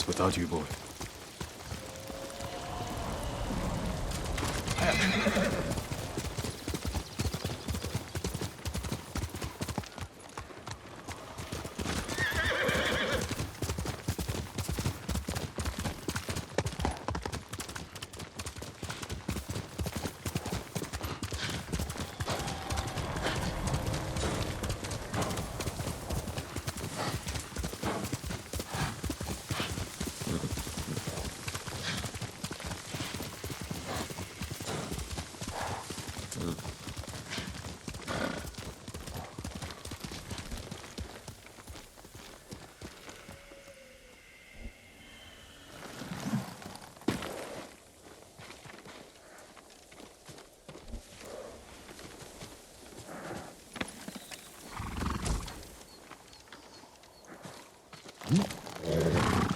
this without you, boy.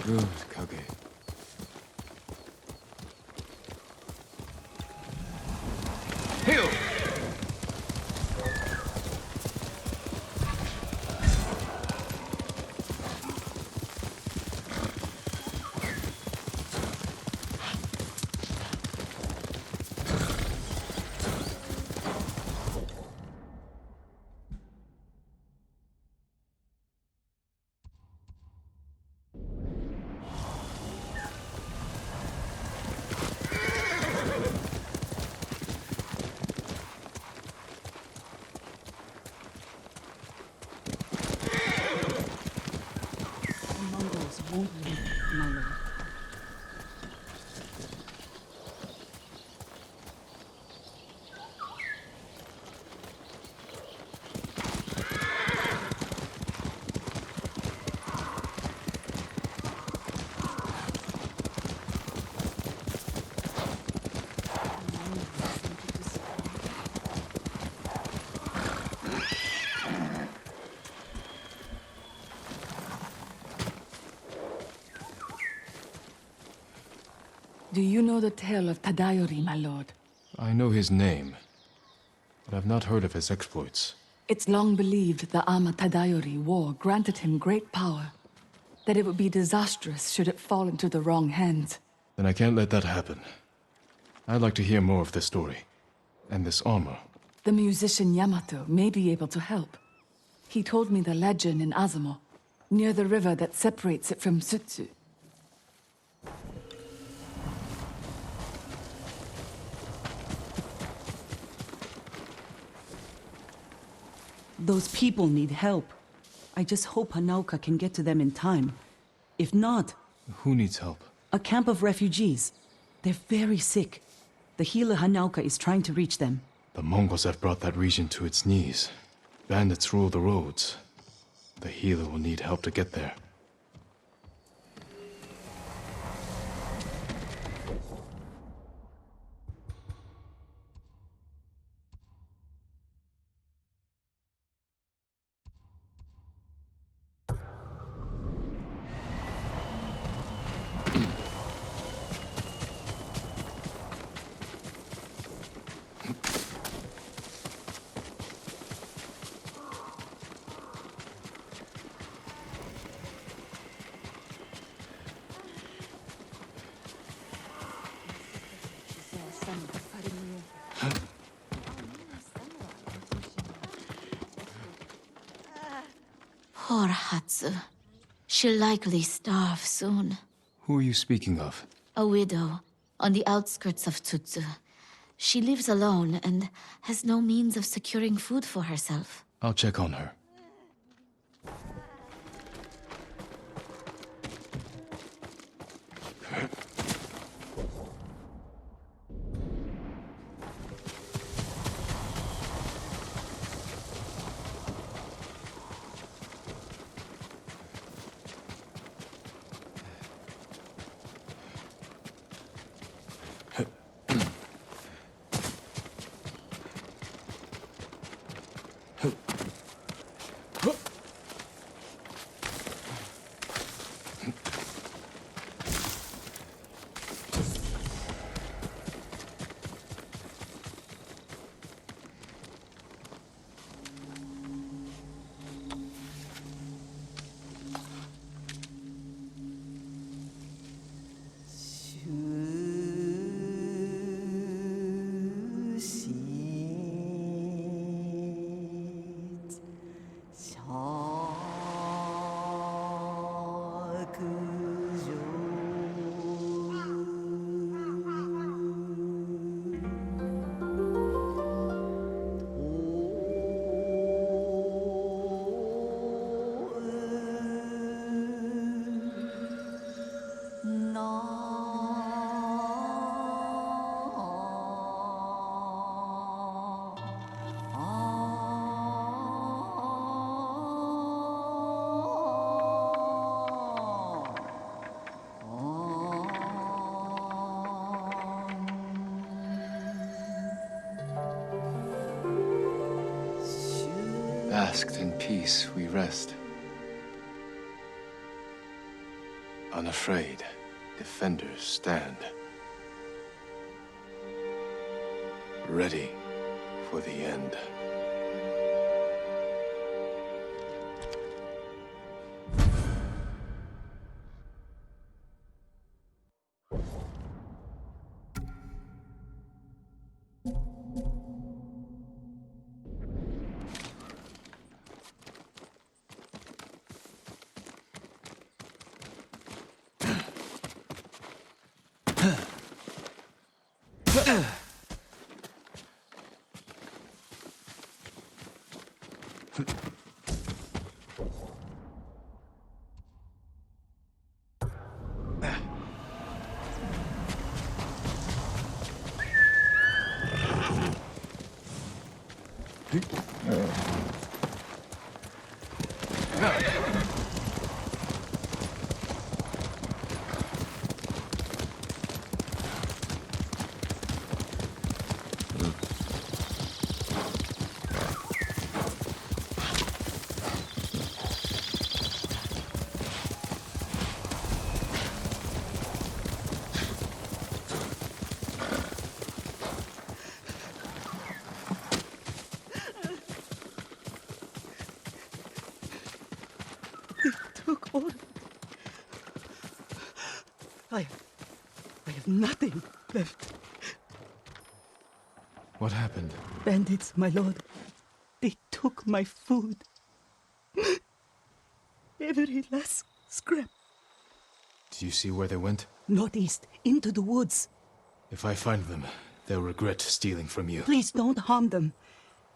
Good, Kage. Heal! Won't leave, my lord. Do you know the tale of Tadayori, my lord? I know his name, but I've not heard of his exploits. It's long believed the Ama Tadayori war granted him great power, that it would be disastrous should it fall into the wrong hands. Then I can't let that happen. I'd like to hear more of this story, and this armor. The musician Yamato may be able to help. He told me the legend in Azumo, near the river that separates it from Sutsu. Those people need help. I just hope Hanaoka can get to them in time. If not... Who needs help? A camp of refugees. They're very sick. The healer Hanaoka is trying to reach them. The Mongols have brought that region to its knees. Bandits rule the roads. The healer will need help to get there. Poor Hatsu. She'll likely starve soon. Who are you speaking of? A widow, on the outskirts of Tsutsu. She lives alone and has no means of securing food for herself. I'll check on her. Basked in peace, we rest. Unafraid, defenders stand. Ready for the end. Took all. I have nothing left. What happened? Bandits, my lord. They took my food. Every last scrap. Do you see where they went? Northeast, into the woods. If I find them, they'll regret stealing from you. Please don't harm them.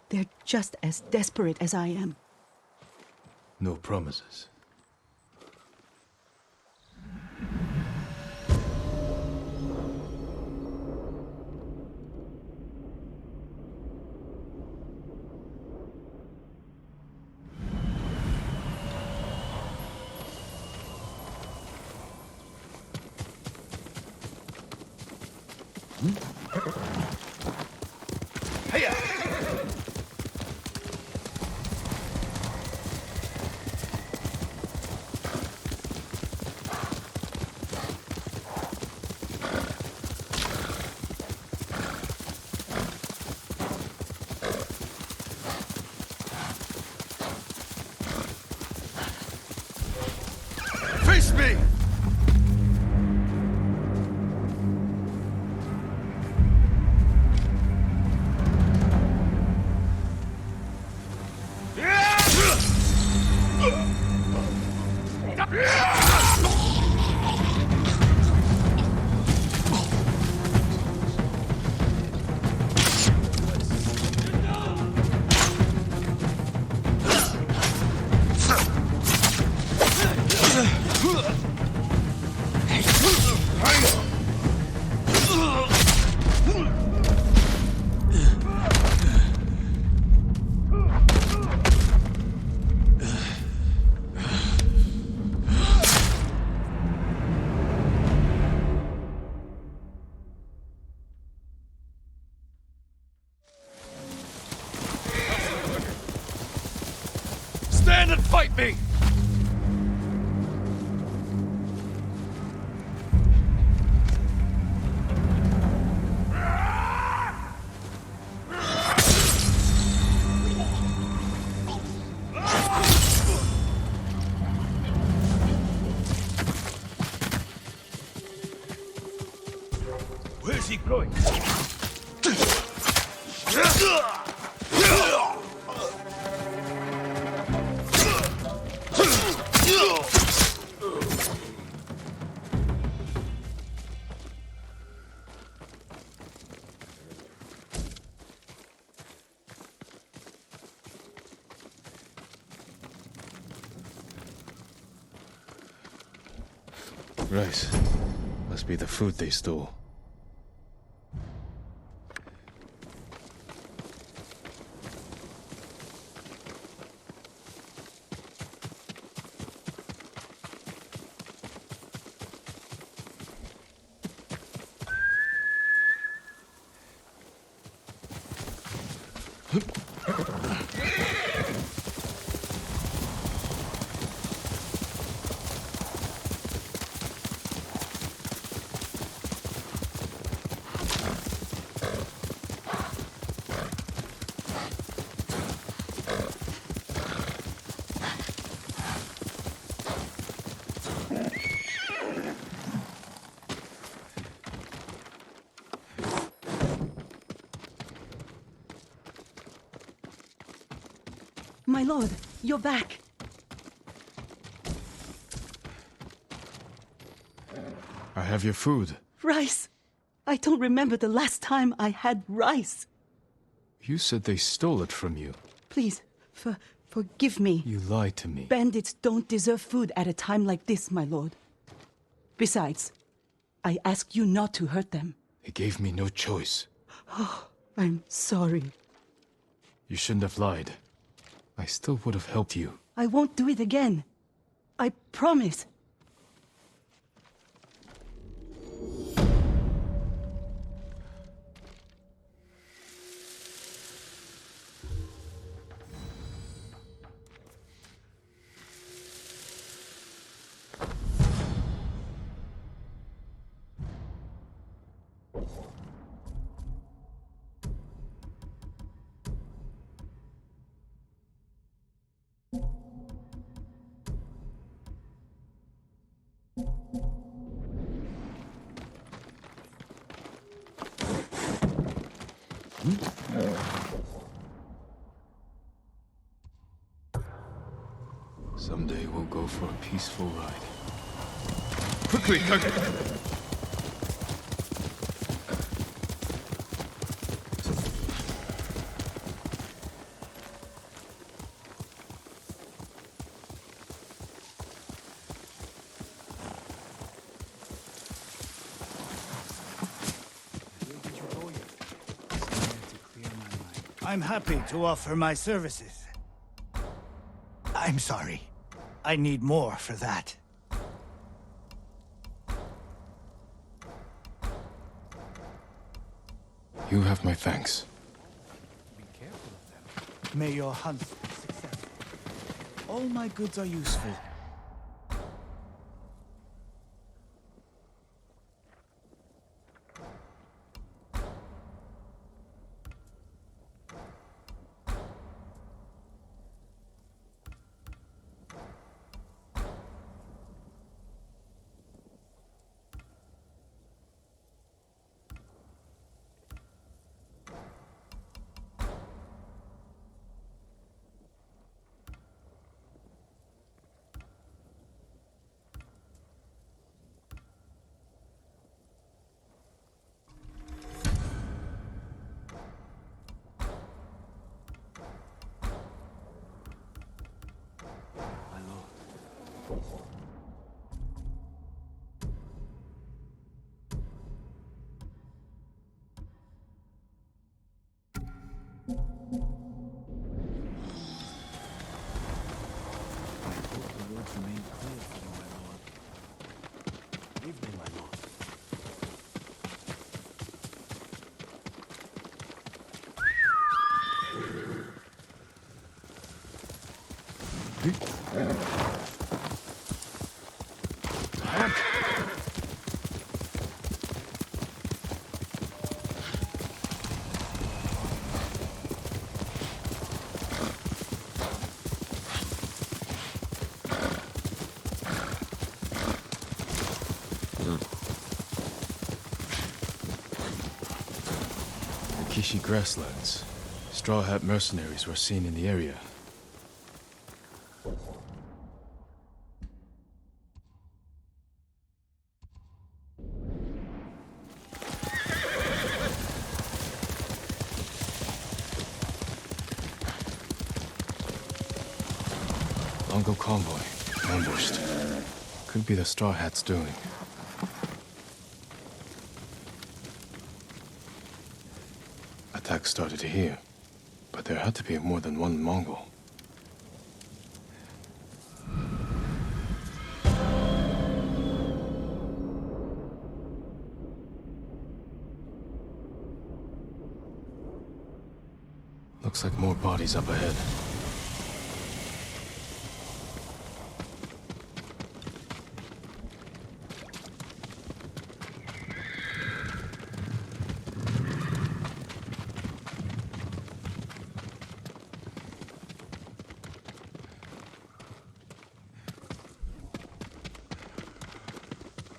They're just as desperate as I am. No promises. Face me! Stand and fight me! Where's he going? Right. Must be the food they stole. My lord, you're back. I have your food. Rice. I don't remember the last time I had rice. You said they stole it from you. Please, forgive me. You lied to me. Bandits don't deserve food at a time like this, my lord. Besides, I asked you not to hurt them. They gave me no choice. I'm sorry. You shouldn't have lied. I still would have helped you. I won't do it again. I promise. Someday we'll go for a peaceful ride. Quickly, Kage! I'm happy to offer my services. I'm sorry. I need more for that. You have my thanks. Be careful of them. May your hunt be successful. All my goods are useful. Kishi grasslands. Straw Hat mercenaries were seen in the area. Mongol convoy. Ambushed. Could be the Straw Hats doing. Attack started here, but there had to be more than one Mongol. Looks like more bodies up ahead.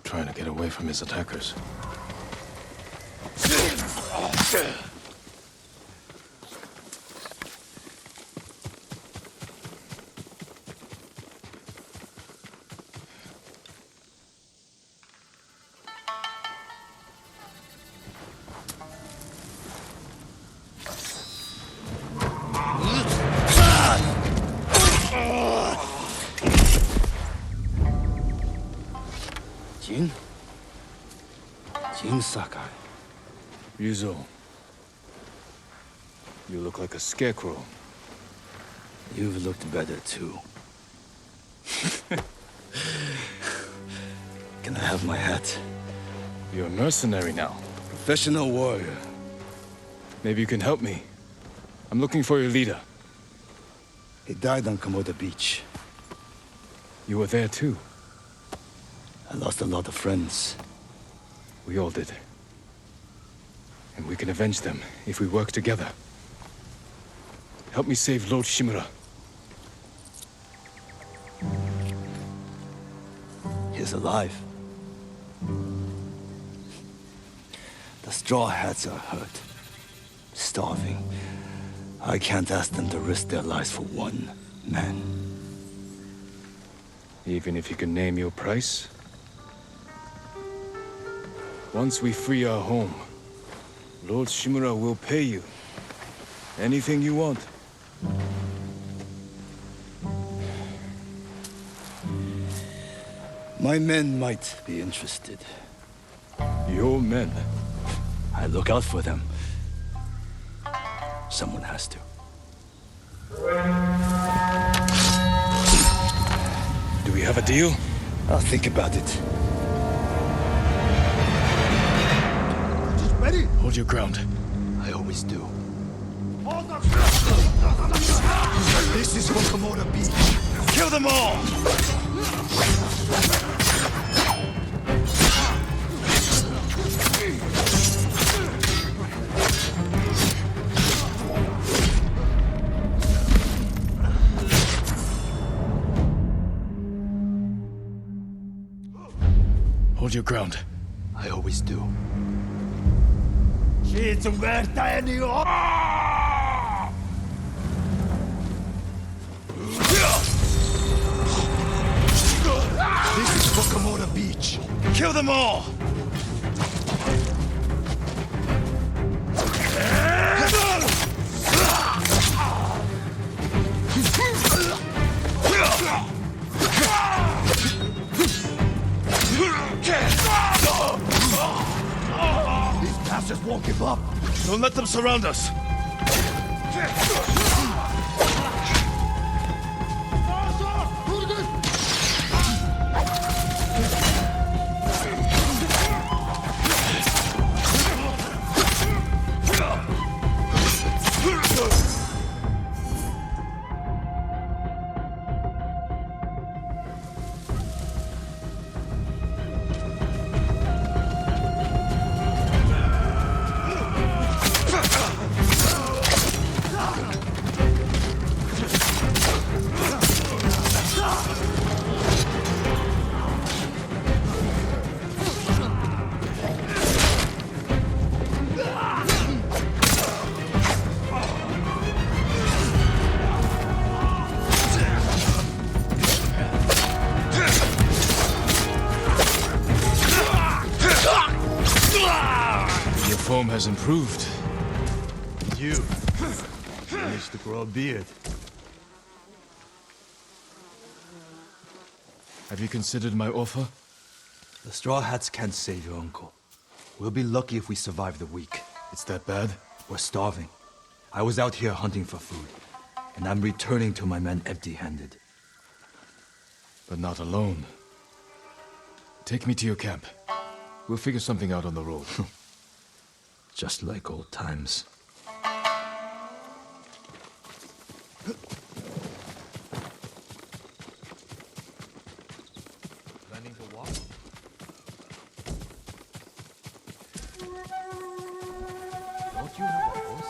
Trying to get away from his attackers. Sakai. Ryuzo. You look like a scarecrow. You've looked better, too. Can I have my hat? You're a mercenary now. Professional warrior. Maybe you can help me. I'm looking for your leader. He died on Komoda Beach. You were there too. I lost a lot of friends. We all did. And we can avenge them if we work together. Help me save Lord Shimura. He's alive. The Straw Hats are hurt. Starving. I can't ask them to risk their lives for one man. Even if you can name your price? Once we free our home, Lord Shimura will pay you. Anything you want. My men might be interested. Your men? I look out for them. Someone has to. Do we have a deal? I'll think about it. Ready? Hold your ground. I always do. This is for Komoda Beach. Kill them all! Hold your ground. I always do. This is for Komoda Beach. Kill them all! These bastards won't give up. Don't let them surround us. Form has improved. You managed to grow a beard. Have you considered my offer? The Straw Hats can't save your uncle. We'll be lucky if we survive the week. It's that bad? We're starving. I was out here hunting for food, and I'm returning to my men empty-handed. But not alone. Take me to your camp. We'll figure something out on the road. Just like old times. Planning to walk? Don't you have a horse?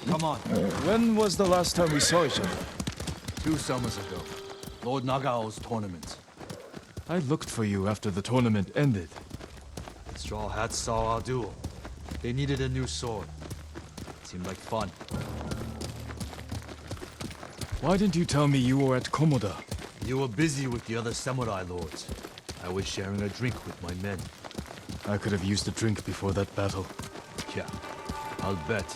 Come on. When was the last time we saw each other? 2 summers ago. Lord Nagao's tournament. I looked for you after the tournament ended. The Straw Hats saw our duel. They needed a new sword. Seemed like fun. Why didn't you tell me you were at Komoda? You were busy with the other samurai lords. I was sharing a drink with my men. I could have used a drink before that battle. Yeah, I'll bet.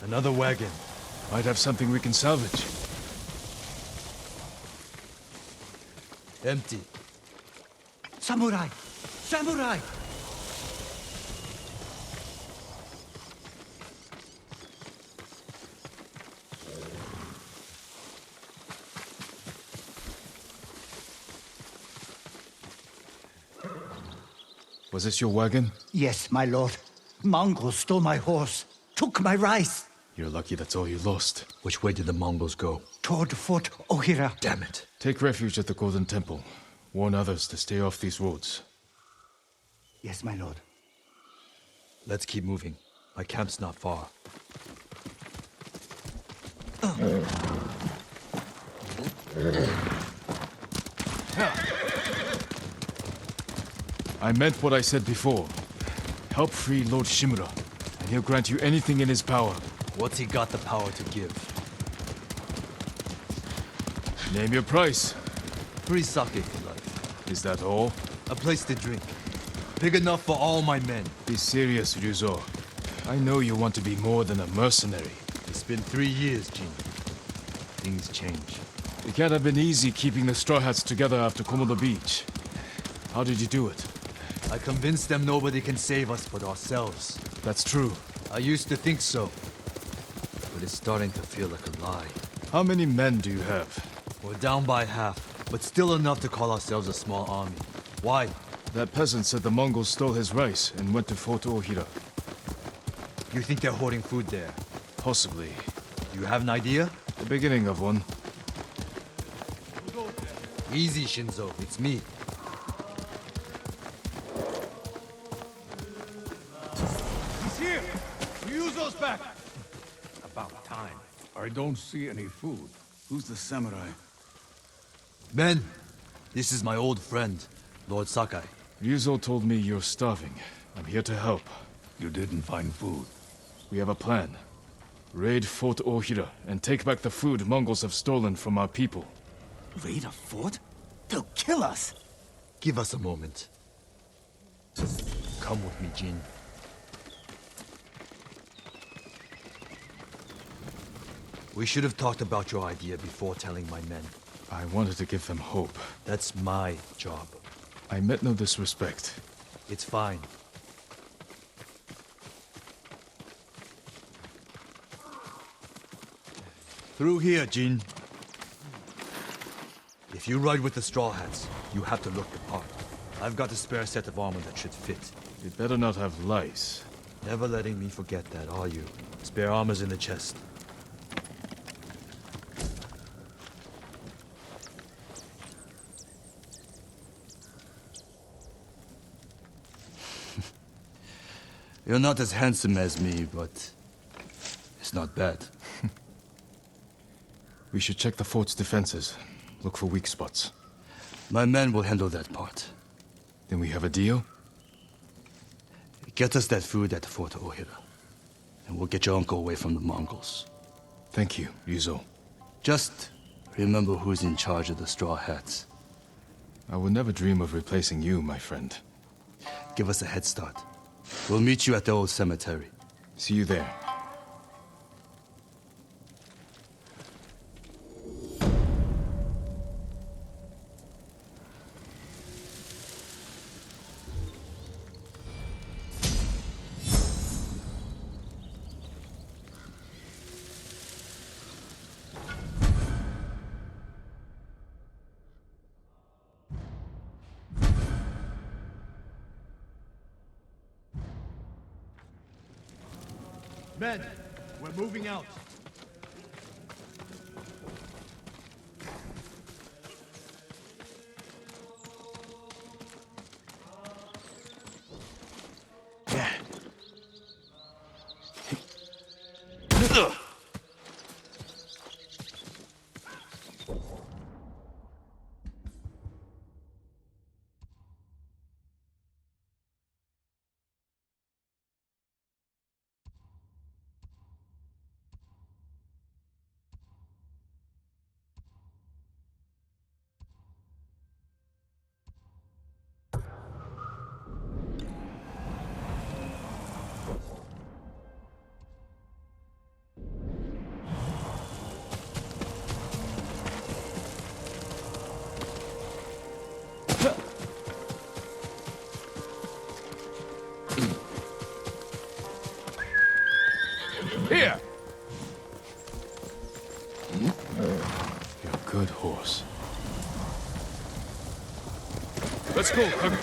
Another wagon. Might have something we can salvage. Empty. Samurai! Samurai! Was this your wagon? Yes, my lord. Mongols stole my horse, took my rice. You're lucky that's all you lost. Which way did the Mongols go? Toward Fort Ohira. Damn it. Take refuge at the Golden Temple. Warn others to stay off these roads. Yes, my lord. Let's keep moving. My camp's not far. I meant what I said before. Help free Lord Shimura, and he'll grant you anything in his power. What's he got the power to give? Name your price. Free sake for life. Is that all? A place to drink. Big enough for all my men. Be serious, Ryuzo. I know you want to be more than a mercenary. It's been 3 years, Jin. Things change. It can't have been easy keeping the Straw Hats together after Komodo Beach. How did you do it? I convinced them nobody can save us but ourselves. That's true. I used to think so. But it's starting to feel like a lie. How many men do you have? We're down by half, but still enough to call ourselves a small army. Why? That peasant said the Mongols stole his rice and went to Fort Ohira. You think they're hoarding food there? Possibly. You have an idea? The beginning of one. Easy, Shinzo. It's me. He's here! Ryuzo's back! About time. I don't see any food. Who's the samurai? Men, this is my old friend, Lord Sakai. Ryuzo told me you're starving. I'm here to help. You didn't find food. We have a plan. Raid Fort Ohira and take back the food Mongols have stolen from our people. Raid a fort? They'll kill us! Give us a moment. Come with me, Jin. We should have talked about your idea before telling my men. I wanted to give them hope. That's my job. I meant no disrespect. It's fine. Through here, Jin. If you ride with the Straw Hats, you have to look the part. I've got a spare set of armor that should fit. It better not have lice. Never letting me forget that, are you? Spare armor's in the chest. You're not as handsome as me, but it's not bad. We should check the fort's defenses. Look for weak spots. My men will handle that part. Then we have a deal? Get us that food at Fort Ohira, and we'll get your uncle away from the Mongols. Thank you, Ryuzo. Just remember who's in charge of the Straw Hats. I would never dream of replacing you, my friend. Give us a head start. We'll meet you at the old cemetery. See you there. Men, we're moving out. good horse. Let's go, Hugger.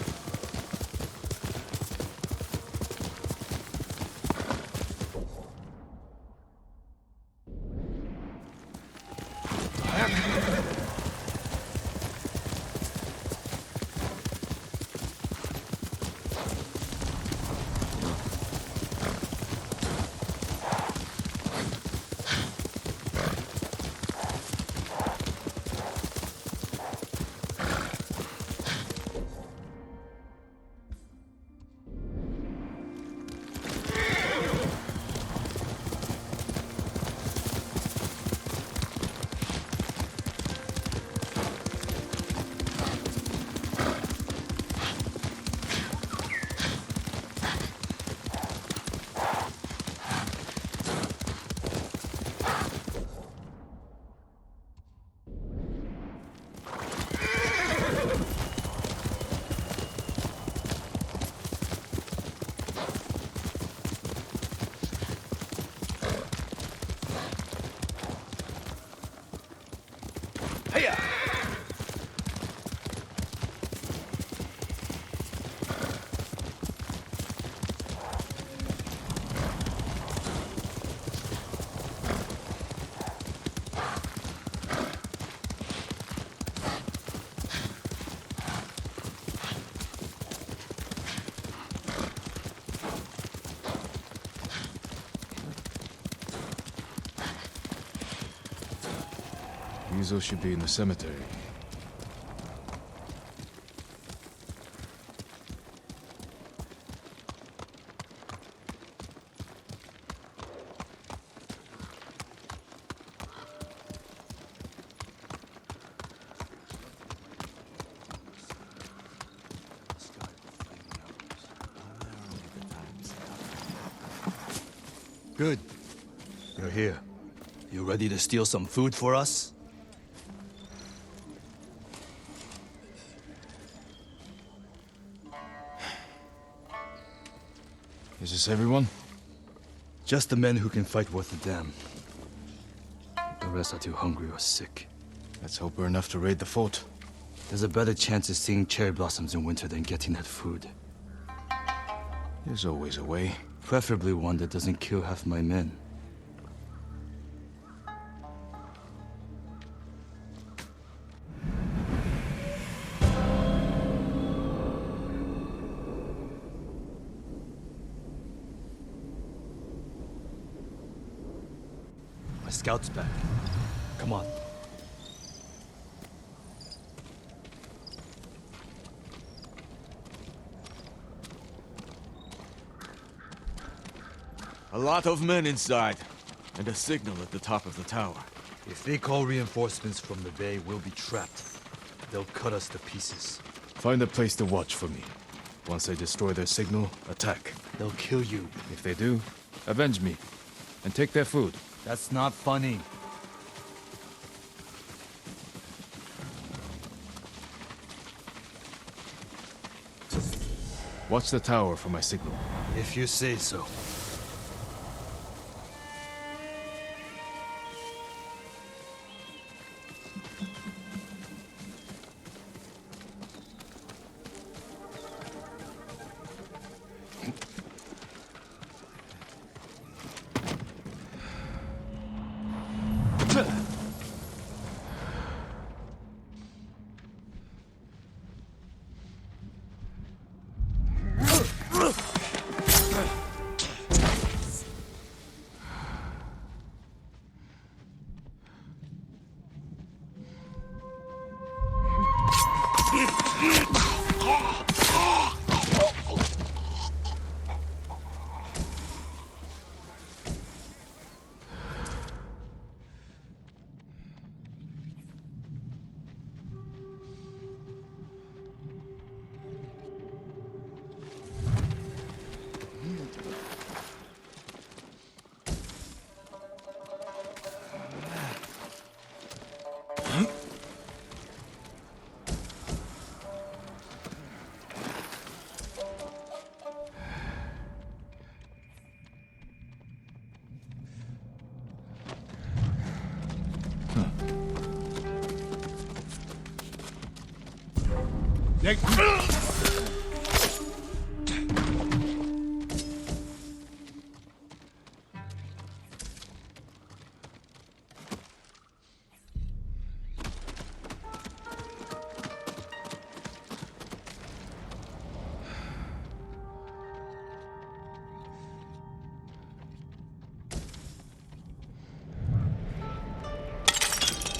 Yuzo should be in the cemetery. Good. You're here. You ready to steal some food for us? Is this everyone? Just the men who can fight worth a damn. The rest are too hungry or sick. Let's hope we're enough to raid the fort. There's a better chance of seeing cherry blossoms in winter than getting that food. There's always a way. Preferably one that doesn't kill half my men. My scout's back. Come on. A lot of men inside, and a signal at the top of the tower. If they call reinforcements from the bay, we'll be trapped. They'll cut us to pieces. Find a place to watch for me. Once they destroy their signal, attack. They'll kill you. If they do, avenge me. And take their food. That's not funny. Watch the tower for my signal. If you say so.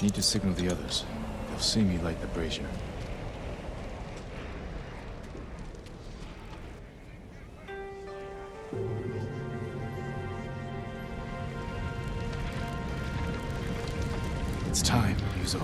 Need to signal the others. They'll see me light the brazier. It's time, Yuzo.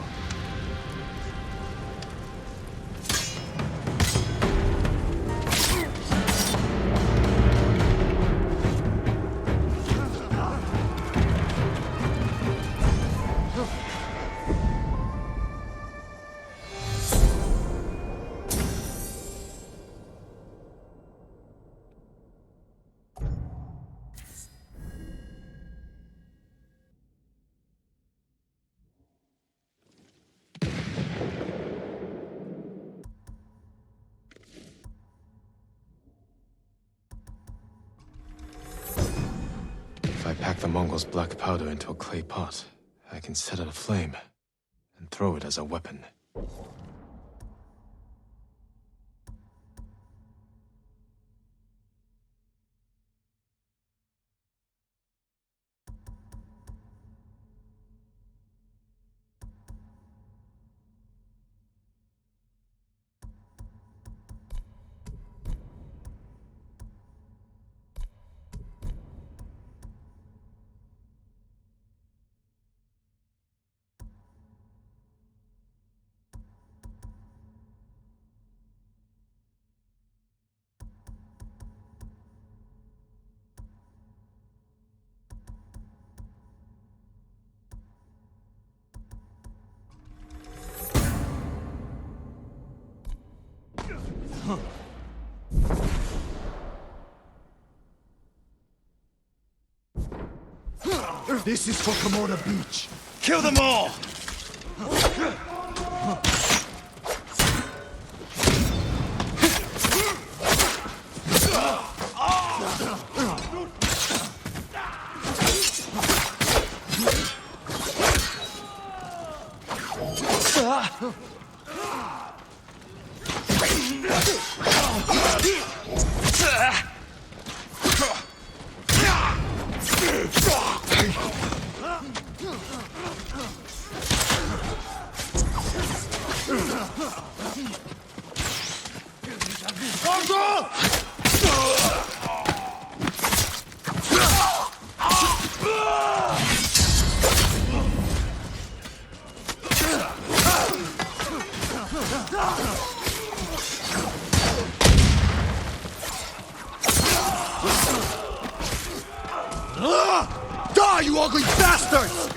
If I pack the Mongols' black powder into a clay pot, I can set it aflame and throw it as a weapon. This is for Komoda Beach. Kill them all! Die, you ugly bastards!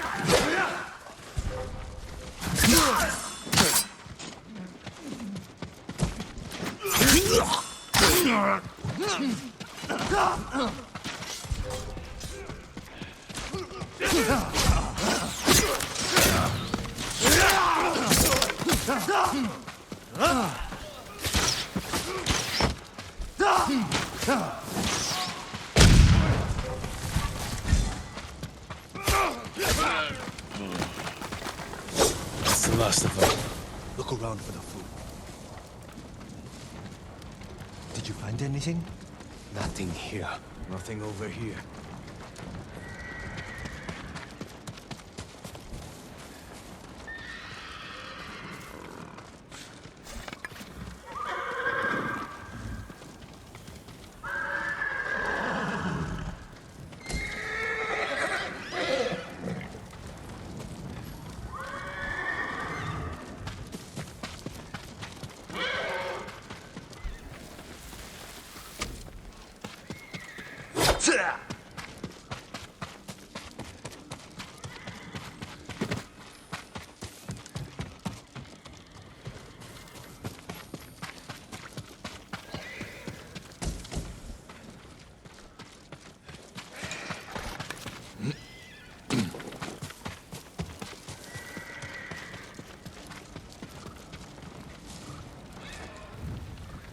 That's the last of them. Look around for the food. Did you find anything? Nothing here. Nothing over here.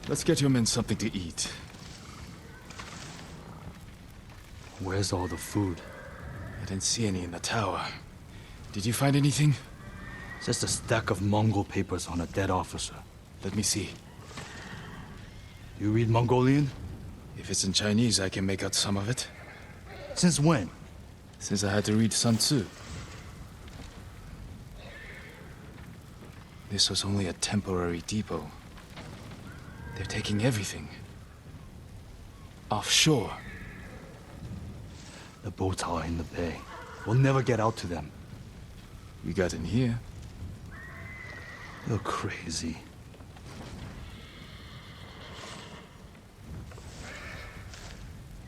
Let's get your men something to eat. Where's all the food? I didn't see any in the tower. Did you find anything? Just a stack of Mongol papers on a dead officer. Let me see. You read Mongolian? If it's in Chinese, I can make out some of it. Since when? Since I had to read Sun Tzu. This was only a temporary depot. They're taking everything. Offshore. The boats are in the bay. We'll never get out to them. We got in here. You're crazy.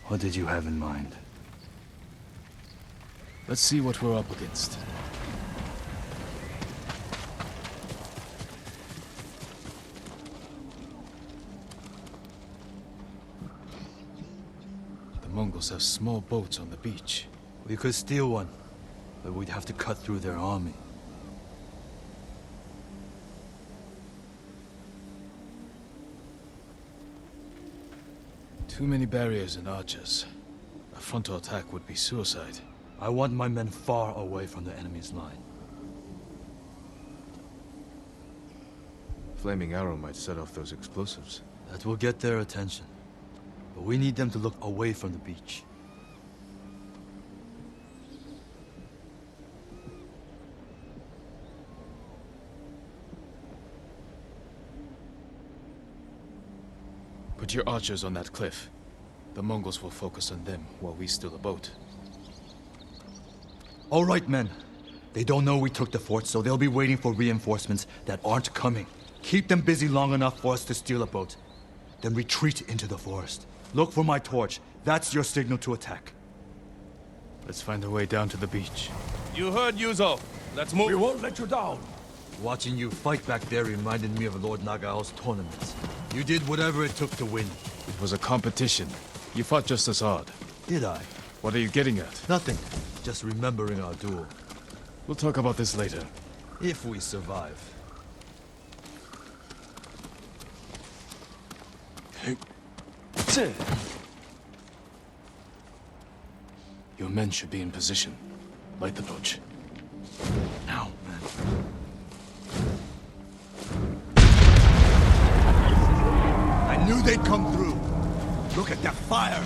What did you have in mind? Let's see what we're up against. The Mongols have small boats on the beach. We could steal one, but we'd have to cut through their army. Too many barriers and archers. A frontal attack would be suicide. I want my men far away from the enemy's line. Flaming arrow might set off those explosives. That will get their attention. But we need them to look away from the beach. Put your archers on that cliff. The Mongols will focus on them while we steal the boat. All right, men. They don't know we took the fort, so they'll be waiting for reinforcements that aren't coming. Keep them busy long enough for us to steal a boat. Then retreat into the forest. Look for my torch. That's your signal to attack. Let's find a way down to the beach. You heard Yuzo. Let's move. We won't let you down. Watching you fight back there reminded me of Lord Nagao's tournaments. You did whatever it took to win. It was a competition. You fought just as hard. Did I? What are you getting at? Nothing. Just remembering our duel. We'll talk about this later. If we survive. Your men should be in position. Light the torch. Now, man. I knew they'd come through. Look at that fire!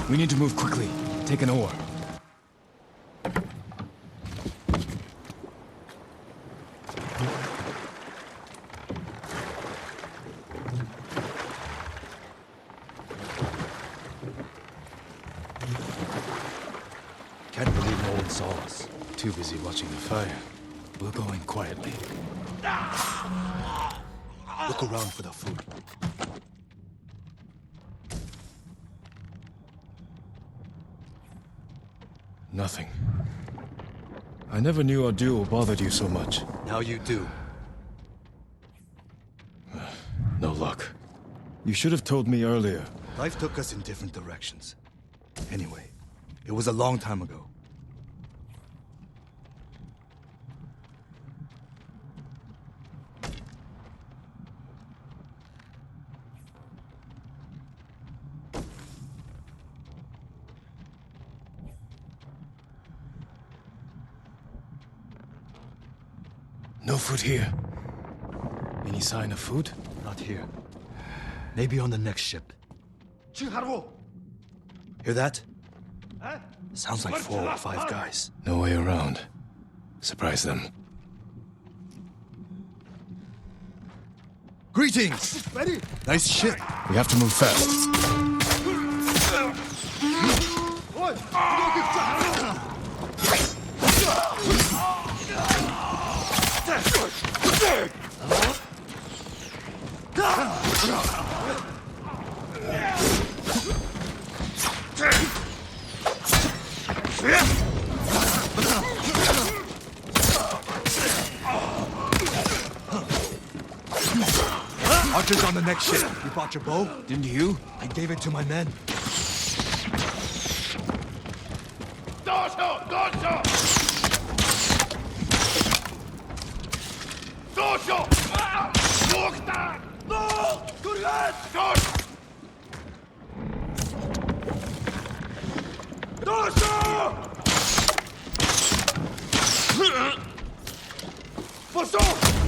We need to move quickly. Take an oar. Can't believe no one saw us. Too busy watching the fire. We'll go in quietly. Look around for the food. Nothing. I never knew our duel bothered you so much. Now you do. No luck. You should have told me earlier. Life took us in different directions. Anyway, it was a long time ago. No food here. Any sign of food? Not here. Maybe on the next ship. Hear that? Sounds like 4 or 5 guys. No way around. Surprise them. Greetings! Nice ship. We have to move fast. Archer's on the next ship. You brought your bow? Didn't you? I gave it to my men.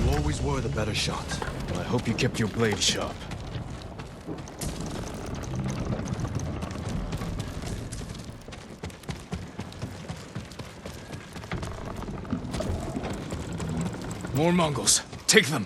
You always were the better shot. Well, I hope you kept your blade sharp. More Mongols. Take them.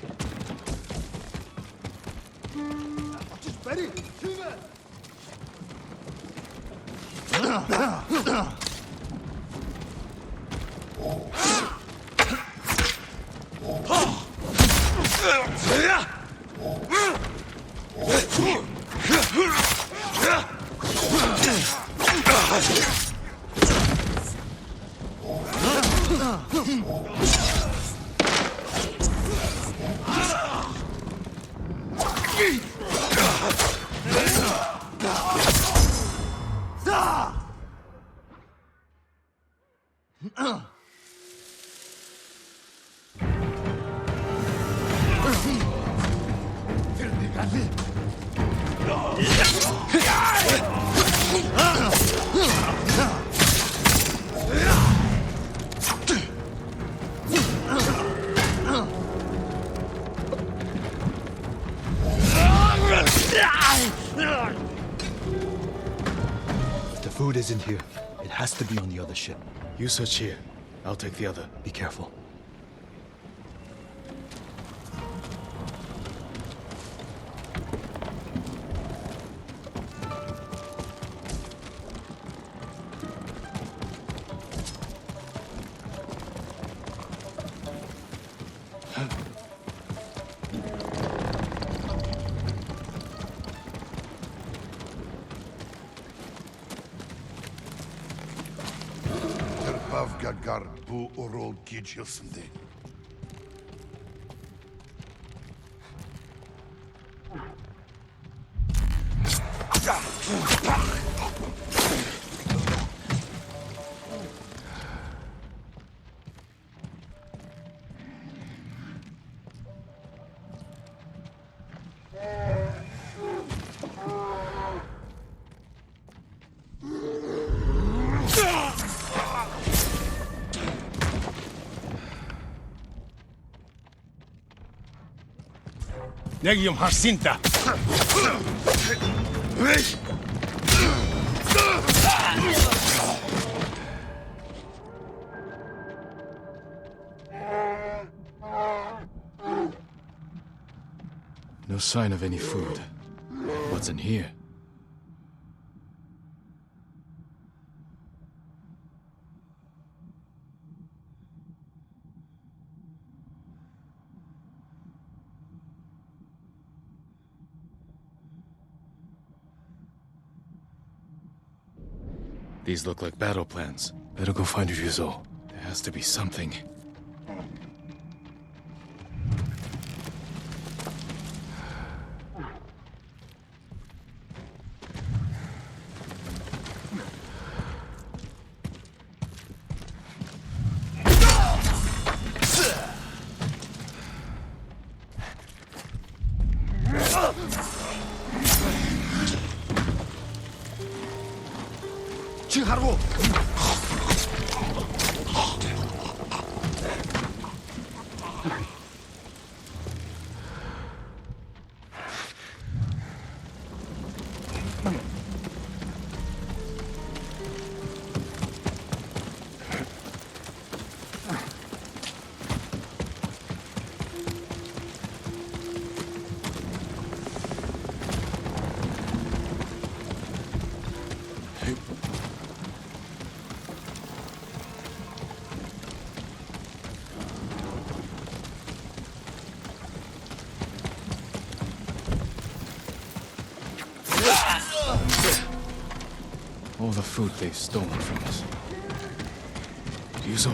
If the food isn't here, it has to be on the other ship. You search here. I'll take the other. Be careful. Gagar bu orol geçiyorsun de. Negium Harsinta. No sign of any food. What's in here? These look like battle plans. Better go find Ryuzo. There has to be something. All the food they've stolen from us. Yuzo.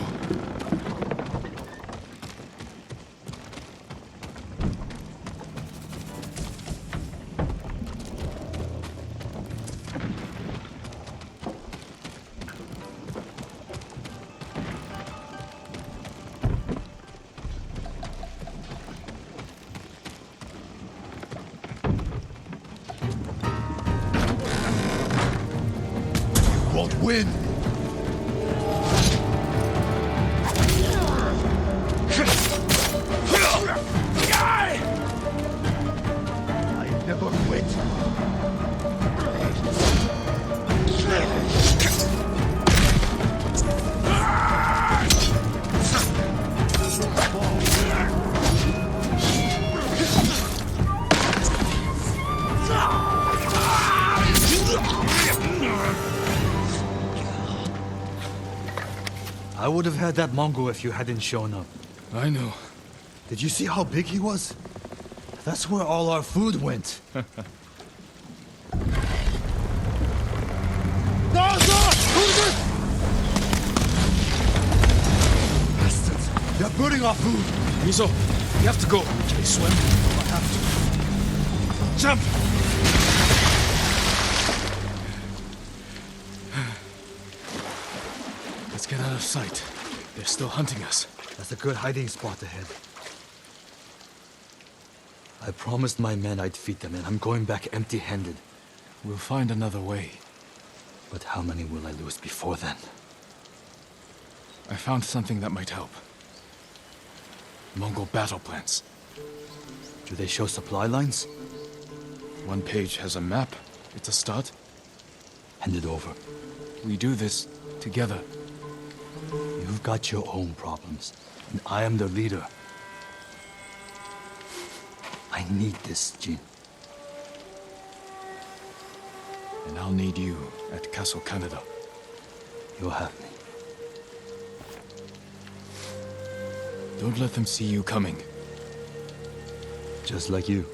Won't win! I never quit. I would have had that Mongol if you hadn't shown up. I know. Did you see how big he was? That's where all our food went. Bastards! They're burning our food! Yuzo, you have to go. Can you swim? I have to. Jump! Let's get out of sight. They're still hunting us. That's a good hiding spot ahead. I promised my men I'd feed them, and I'm going back empty-handed. We'll find another way. But how many will I lose before then? I found something that might help. Mongol battle plans. Do they show supply lines? One page has a map. It's a start. Hand it over. We do this together. You've got your own problems, and I am the leader. I need this, Jin. And I'll need you at Castle Canada. You'll have me. Don't let them see you coming. Just like you.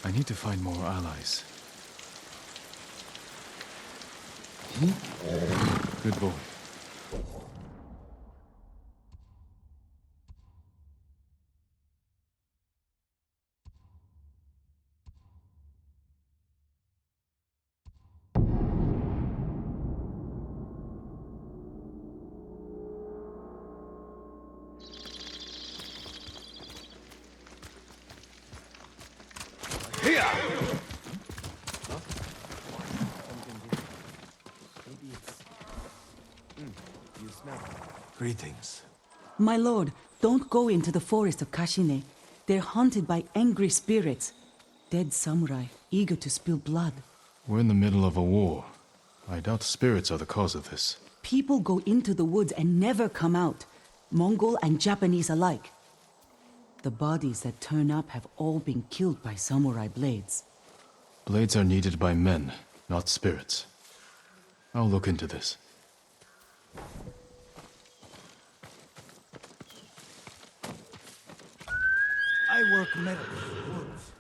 I need to find more allies. Good boy. Greetings. My lord, don't go into the forest of Kashine. They're haunted by angry spirits. Dead samurai, eager to spill blood. We're in the middle of a war. I doubt spirits are the cause of this. People go into the woods and never come out. Mongol and Japanese alike. The bodies that turn up have all been killed by samurai blades. Blades are needed by men, not spirits. I'll look into this. I work metals, woods.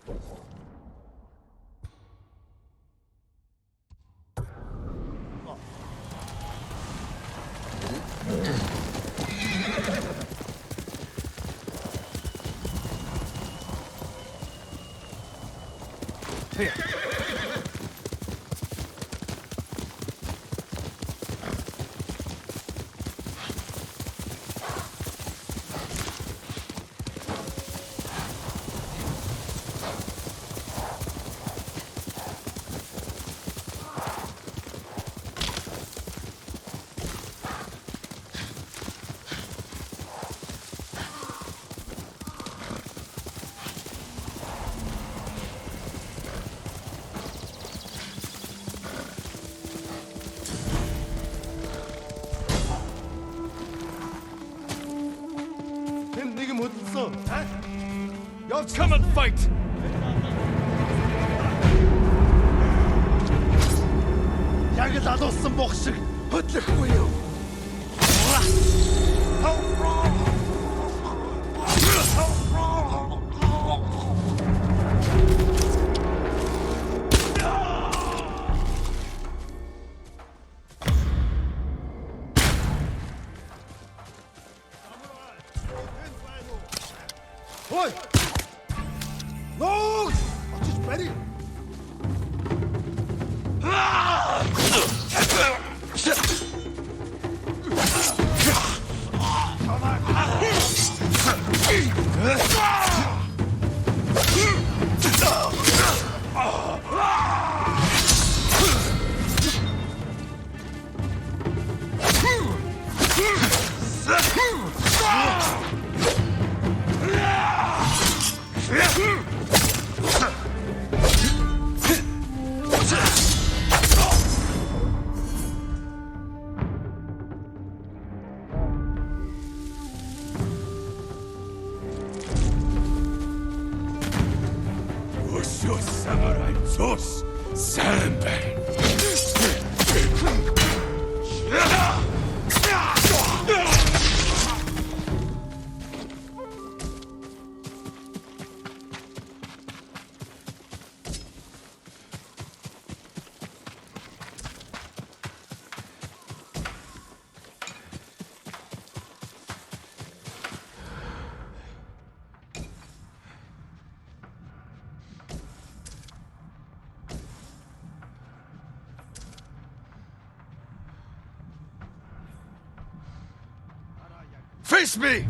Here. Revolves, come and fight! Яг л алуулсан бох шиг хөдлөхгүй юу? Ой! Нуугс! Очиж барь! Samurai Zeus, Sanbei. Face me!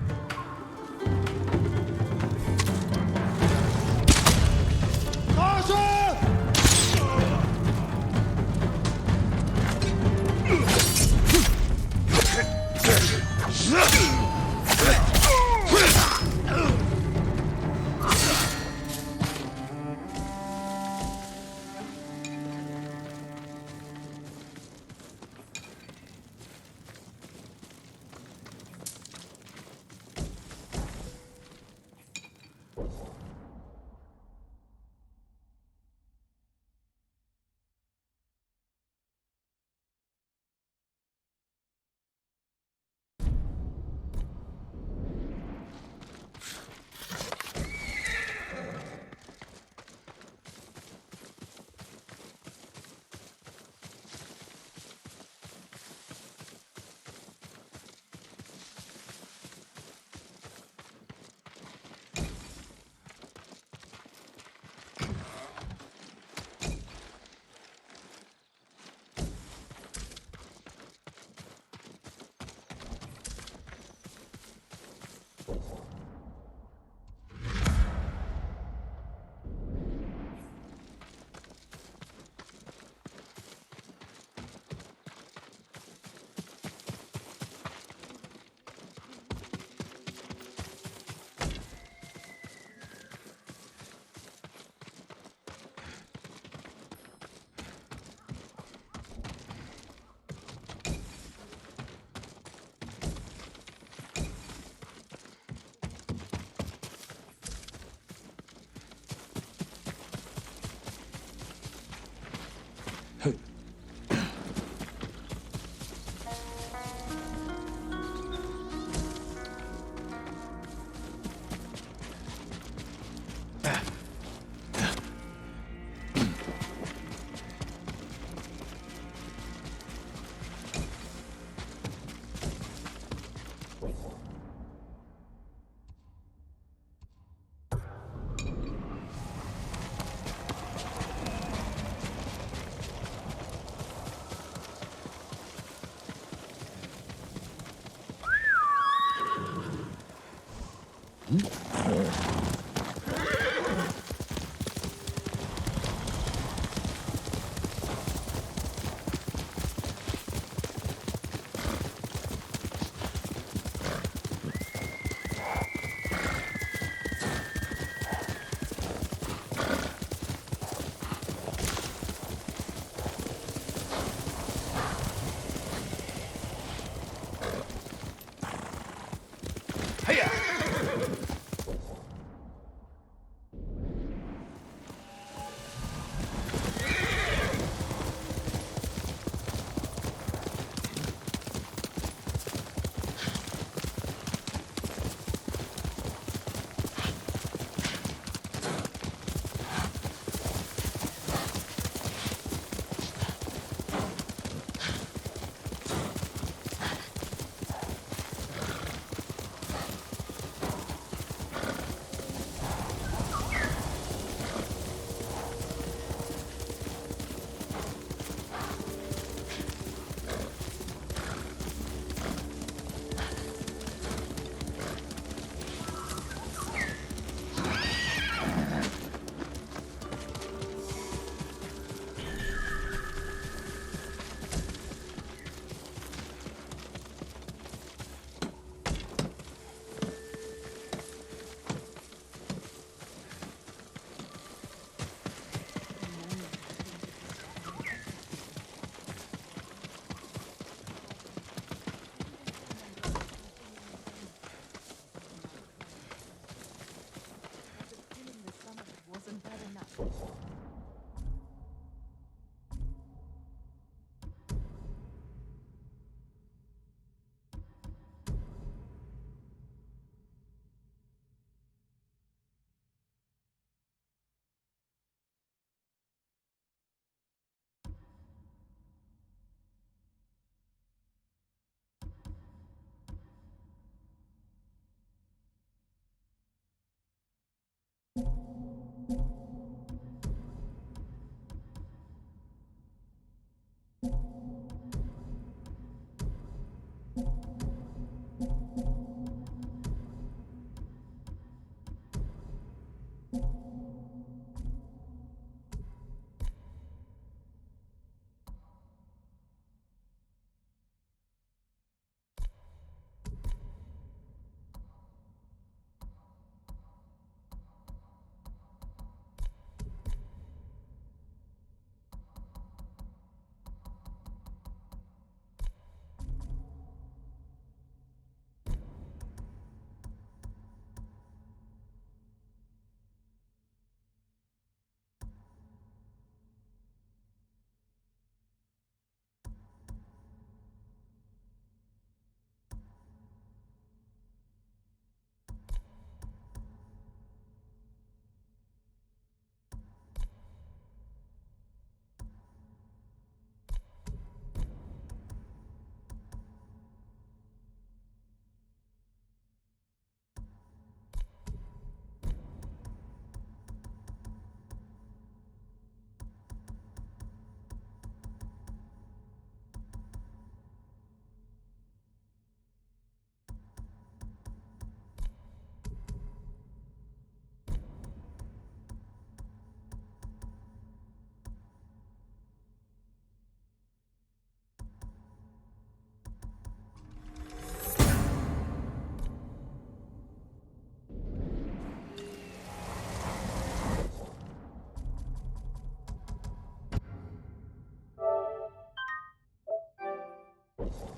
Thank you.